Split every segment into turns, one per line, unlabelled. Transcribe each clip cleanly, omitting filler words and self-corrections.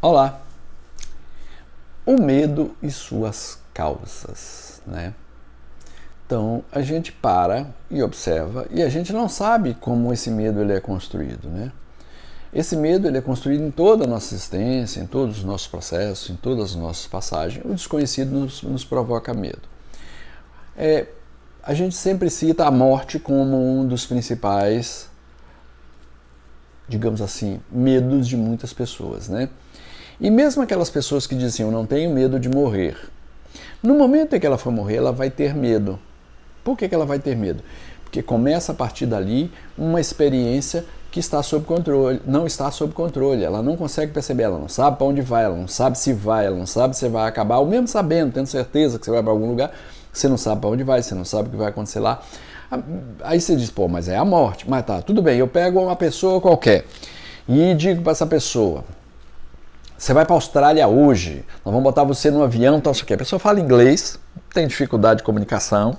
Olá! O medo e suas causas, né? Então, a gente para e observa e a gente não sabe como esse medo ele é construído, né? Esse medo ele é construído em toda a nossa existência, em todos os nossos processos, em todas as nossas passagens. O desconhecido nos provoca medo. A gente sempre cita a morte como um dos principais, digamos assim, medos de muitas pessoas, né? E mesmo aquelas pessoas que dizem, eu não tenho medo de morrer, no momento em que ela for morrer, ela vai ter medo. Por que ela vai ter medo? Porque começa a partir dali uma experiência que está sob controle, não está sob controle, ela não consegue perceber, ela não sabe para onde vai, ela não sabe se vai, ela não sabe se vai acabar, ou mesmo sabendo, tendo certeza que você vai para algum lugar, você não sabe para onde vai, você não sabe o que vai acontecer lá. Aí você diz, pô, mas é a morte. Mas tá, tudo bem, eu pego uma pessoa qualquer e digo para essa pessoa, você vai para a Austrália hoje, nós vamos botar você no avião, tal, isso aqui. A pessoa fala inglês, tem dificuldade de comunicação,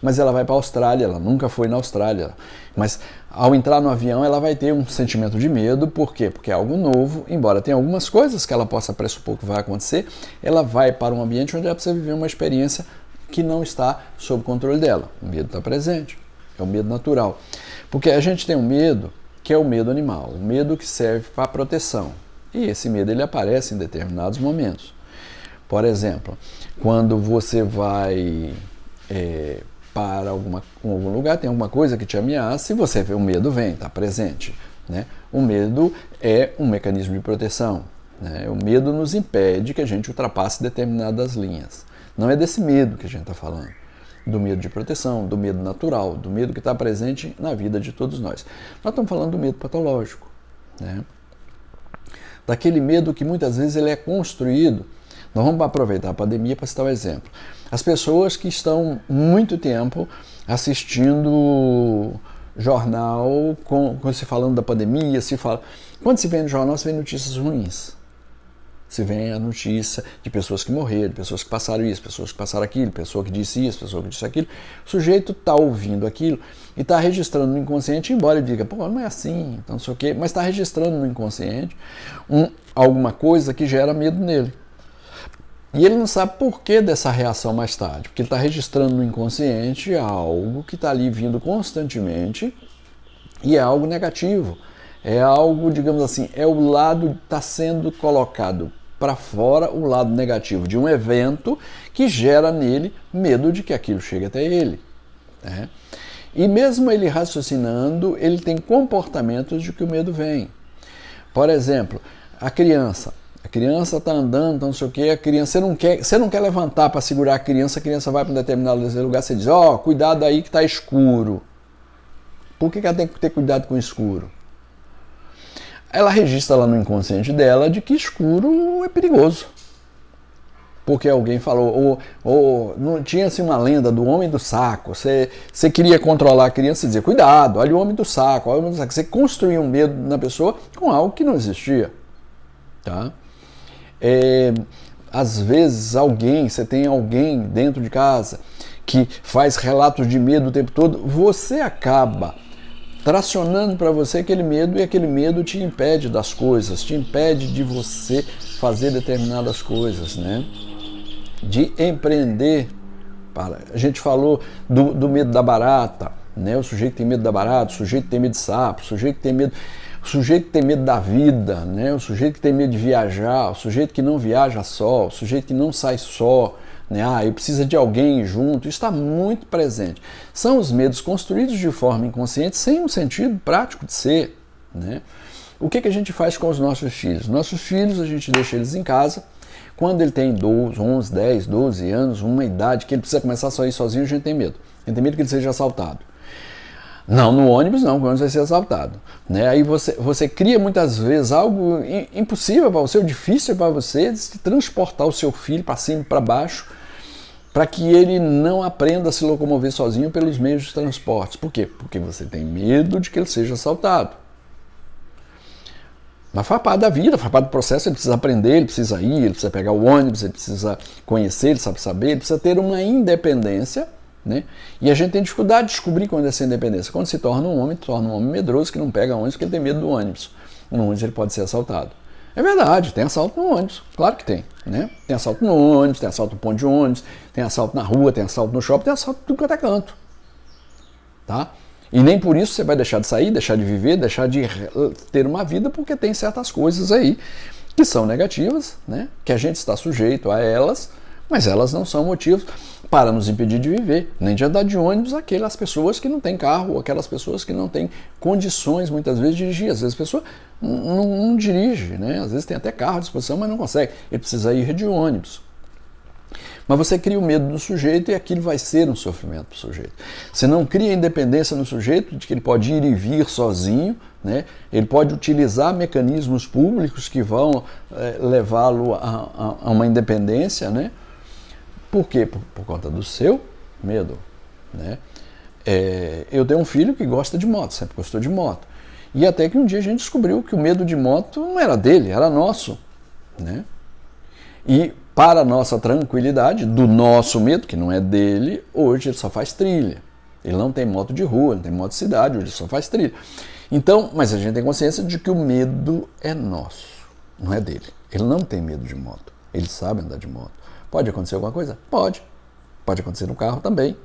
mas ela vai para a Austrália, ela nunca foi na Austrália. Mas ao entrar no avião, ela vai ter um sentimento de medo, por quê? Porque é algo novo, embora tenha algumas coisas que ela possa pressupor que vai acontecer, ela vai para um ambiente onde ela precisa viver uma experiência que não está sob controle dela. O medo está presente, é o medo natural. Porque a gente tem um medo que é o medo animal, o medo que serve para proteção. E esse medo ele aparece em determinados momentos. Por exemplo, quando você vai para algum lugar, tem alguma coisa que te ameaça, e você vê o medo vem, está presente. Né? O medo é um mecanismo de proteção. Né? O medo nos impede que a gente ultrapasse determinadas linhas. Não é desse medo que a gente está falando. Do medo de proteção, do medo natural, do medo que está presente na vida de todos nós. Nós estamos falando do medo patológico. Né? Daquele medo que muitas vezes ele é construído. Nós vamos aproveitar a pandemia para citar um exemplo. As pessoas que estão muito tempo assistindo jornal, se falando da pandemia, quando se vê no jornal, se vê notícias ruins. Se vê a notícia de pessoas que morreram, de pessoas que passaram isso, pessoas que passaram aquilo, pessoa que disse isso, pessoa que disse aquilo. O sujeito está ouvindo aquilo e está registrando no inconsciente, embora ele diga, pô, não é assim, então não sei o quê, mas está registrando no inconsciente alguma coisa que gera medo nele. E ele não sabe por que dessa reação mais tarde, porque ele está registrando no inconsciente algo que está ali vindo constantemente e é algo negativo. É algo, digamos assim, é o lado que está sendo colocado para fora, o lado negativo de um evento que gera nele medo de que aquilo chegue até ele. Né? E mesmo ele raciocinando, ele tem comportamentos de que o medo vem. Por exemplo, a criança está andando, então não sei o quê, você não quer levantar para segurar a criança vai para um determinado lugar, você diz, cuidado aí que está escuro. Por que ela tem que ter cuidado com o escuro? Ela registra lá no inconsciente dela de que escuro é perigoso. Porque alguém falou, ou não tinha assim uma lenda do homem do saco, você queria controlar a criança e dizer, cuidado, olha o homem do saco, olha o homem do saco. Você construía um medo na pessoa com algo que não existia. Tá? Às vezes você tem alguém dentro de casa que faz relatos de medo o tempo todo, você acaba tracionando para você aquele medo e aquele medo te impede das coisas, te impede de você fazer determinadas coisas, né? De empreender. A gente falou do medo da barata, né? O sujeito tem medo da barata, o sujeito tem medo de sapo, o sujeito tem medo da vida, né? O sujeito que tem medo de viajar, o sujeito que não viaja só, o sujeito que não sai só, né? Eu preciso de alguém junto, isso está muito presente. São os medos construídos de forma inconsciente sem um sentido prático de ser. Né? O que a gente faz com os nossos filhos? Nossos filhos, a gente deixa eles em casa, quando ele tem 11, 10, 12 anos, uma idade que ele precisa começar a sair sozinho, a gente tem medo. A gente tem medo que ele seja assaltado. Não, no ônibus não, o ônibus vai ser assaltado. Né? Aí você cria muitas vezes algo impossível para você, ou difícil para você, de se transportar o seu filho para cima e para baixo, para que ele não aprenda a se locomover sozinho pelos meios de transporte. Por quê? Porque você tem medo de que ele seja assaltado. Mas faz parte da vida, faz parte do processo, ele precisa aprender, ele precisa ir, ele precisa pegar o ônibus, ele precisa conhecer, ele sabe saber, ele precisa ter uma independência. Né? E a gente tem dificuldade de descobrir quando é essa independência. Quando se torna um homem medroso que não pega ônibus porque ele tem medo do ônibus. No ônibus ele pode ser assaltado. É verdade, tem assalto no ônibus, claro que tem, né? Tem assalto no ônibus, tem assalto no ponto de ônibus, tem assalto na rua, tem assalto no shopping, tem assalto em tudo quanto é canto, tá? E nem por isso você vai deixar de sair, deixar de viver, deixar de ter uma vida, porque tem certas coisas aí que são negativas, né? Que a gente está sujeito a elas, mas elas não são motivos para nos impedir de viver, nem de andar de ônibus aquelas pessoas que não têm carro, aquelas pessoas que não têm condições, muitas vezes, de dirigir. Às vezes a pessoa não dirige, né? Às vezes tem até carro à disposição, mas não consegue. Ele precisa ir de ônibus. Mas você cria o medo do sujeito e aquilo vai ser um sofrimento para o sujeito. Você não cria independência no sujeito de que ele pode ir e vir sozinho, né? Ele pode utilizar mecanismos públicos que vão levá-lo a uma independência, né? Por quê? Por conta do seu medo, né? Eu tenho um filho que gosta de moto, sempre gostou de moto. E até que um dia a gente descobriu que o medo de moto não era dele, era nosso, né? E para a nossa tranquilidade, do nosso medo, que não é dele, hoje ele só faz trilha. Ele não tem moto de rua, não tem moto de cidade, hoje ele só faz trilha. Então, mas a gente tem consciência de que o medo é nosso, não é dele. Ele não tem medo de moto, ele sabe andar de moto. Pode acontecer alguma coisa? Pode. Pode acontecer no carro também.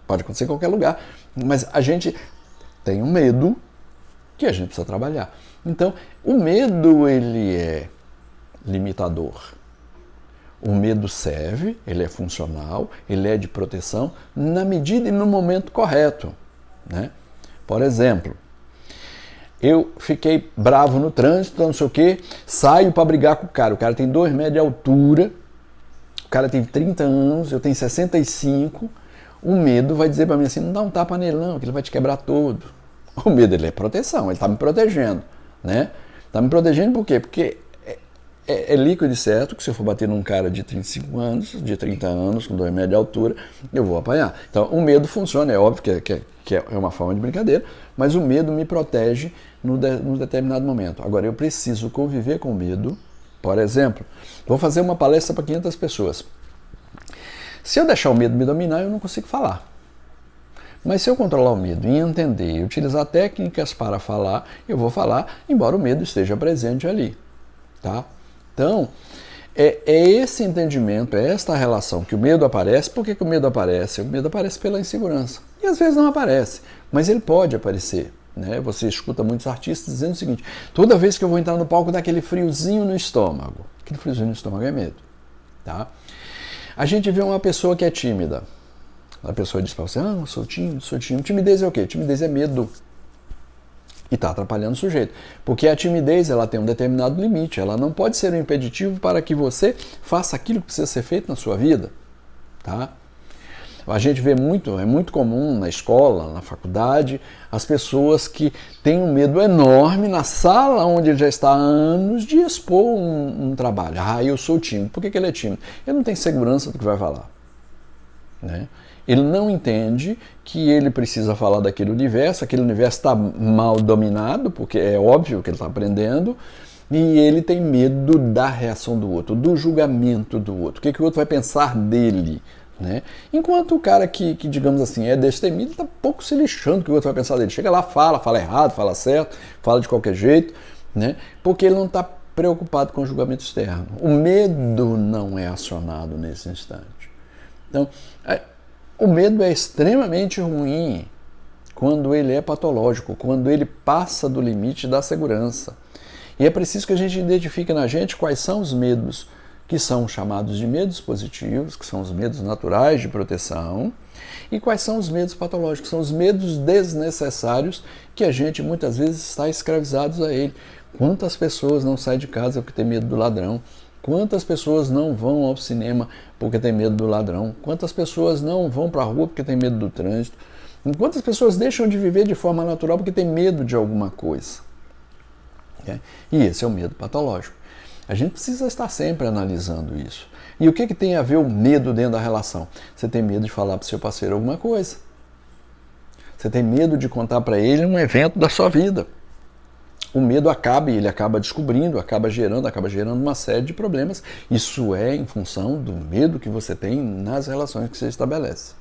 Pode acontecer em qualquer lugar. Mas a gente tem um medo que a gente precisa trabalhar. Então, o medo, ele é limitador. O medo serve, ele é funcional, ele é de proteção, na medida e no momento correto, né? Por exemplo, eu fiquei bravo no trânsito, não sei o quê, saio para brigar com o cara tem 2 metros de altura, o cara tem 30 anos, eu tenho 65, o medo vai dizer para mim assim, não dá um tapa nele não, que ele vai te quebrar todo. O medo, ele é proteção, ele está me protegendo, né? Está me protegendo por quê? Porque é líquido e certo que se eu for bater num cara de 35 anos, de 30 anos, com 2 metros de altura, eu vou apanhar. Então, o medo funciona, é óbvio que é uma forma de brincadeira, mas o medo me protege num determinado momento. Agora, eu preciso conviver com o medo. Por exemplo, vou fazer uma palestra para 500 pessoas. Se eu deixar o medo me dominar, eu não consigo falar. Mas se eu controlar o medo e entender e utilizar técnicas para falar, eu vou falar, embora o medo esteja presente ali, tá? Então, é esse entendimento, é esta relação que o medo aparece. Por que o medo aparece? O medo aparece pela insegurança. E às vezes não aparece, mas ele pode aparecer. Né? Você escuta muitos artistas dizendo o seguinte, toda vez que eu vou entrar no palco dá aquele friozinho no estômago. Aquele friozinho no estômago é medo. Tá? A gente vê uma pessoa que é tímida. A pessoa diz para você, eu sou tímido, sou tímido. Timidez é o quê? Timidez é medo. E está atrapalhando o sujeito. Porque a timidez, ela tem um determinado limite. Ela não pode ser um impeditivo para que você faça aquilo que precisa ser feito na sua vida. Tá? A gente vê muito, é muito comum na escola, na faculdade, as pessoas que têm um medo enorme na sala onde ele já está há anos de expor um trabalho. Eu sou tímido. Por que ele é tímido? Ele não tem segurança do que vai falar. Né? Ele não entende que ele precisa falar daquele universo, aquele universo está mal dominado, porque é óbvio que ele está aprendendo, e ele tem medo da reação do outro, do julgamento do outro, o que o outro vai pensar dele. Né? Enquanto o cara que, digamos assim, é destemido, está pouco se lixando do que o outro vai pensar dele. Chega lá, fala errado, fala certo, fala de qualquer jeito, né? Porque ele não está preocupado com o julgamento externo. O medo não é acionado nesse instante. Então, o medo é extremamente ruim quando ele é patológico, quando ele passa do limite da segurança. E é preciso que a gente identifique na gente quais são os medos que são chamados de medos positivos, que são os medos naturais de proteção, e quais são os medos patológicos, que são os medos desnecessários que a gente muitas vezes está escravizados a ele. Quantas pessoas não saem de casa porque tem medo do ladrão? Quantas pessoas não vão ao cinema porque tem medo do ladrão? Quantas pessoas não vão para a rua porque tem medo do trânsito? Quantas pessoas deixam de viver de forma natural porque tem medo de alguma coisa? E esse é o medo patológico. A gente precisa estar sempre analisando isso. E o que tem a ver o medo dentro da relação? Você tem medo de falar para o seu parceiro alguma coisa. Você tem medo de contar para ele um evento da sua vida. O medo ele acaba descobrindo, acaba gerando uma série de problemas. Isso é em função do medo que você tem nas relações que você estabelece.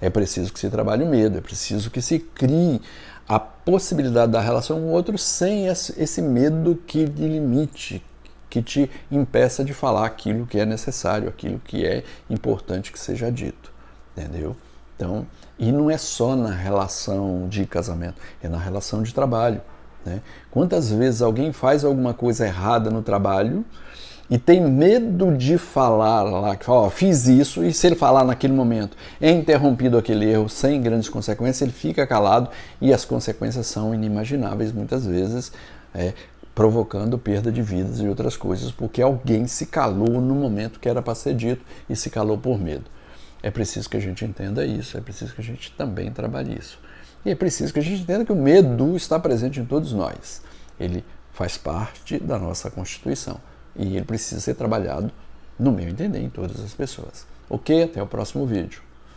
É preciso que se trabalhe o medo, é preciso que se crie a possibilidade da relação com o outro sem esse medo que lhe limite, que te impeça de falar aquilo que é necessário, aquilo que é importante que seja dito, entendeu? Então, e não é só na relação de casamento, é na relação de trabalho, né? Quantas vezes alguém faz alguma coisa errada no trabalho e tem medo de falar lá, que fala, fiz isso, e se ele falar naquele momento, é interrompido aquele erro sem grandes consequências, ele fica calado e as consequências são inimagináveis muitas vezes, provocando perda de vidas e outras coisas, porque alguém se calou no momento que era para ser dito e se calou por medo. É preciso que a gente entenda isso, é preciso que a gente também trabalhe isso. E é preciso que a gente entenda que o medo está presente em todos nós. Ele faz parte da nossa Constituição. E ele precisa ser trabalhado, no meu entender, em todas as pessoas. Ok? Até o próximo vídeo.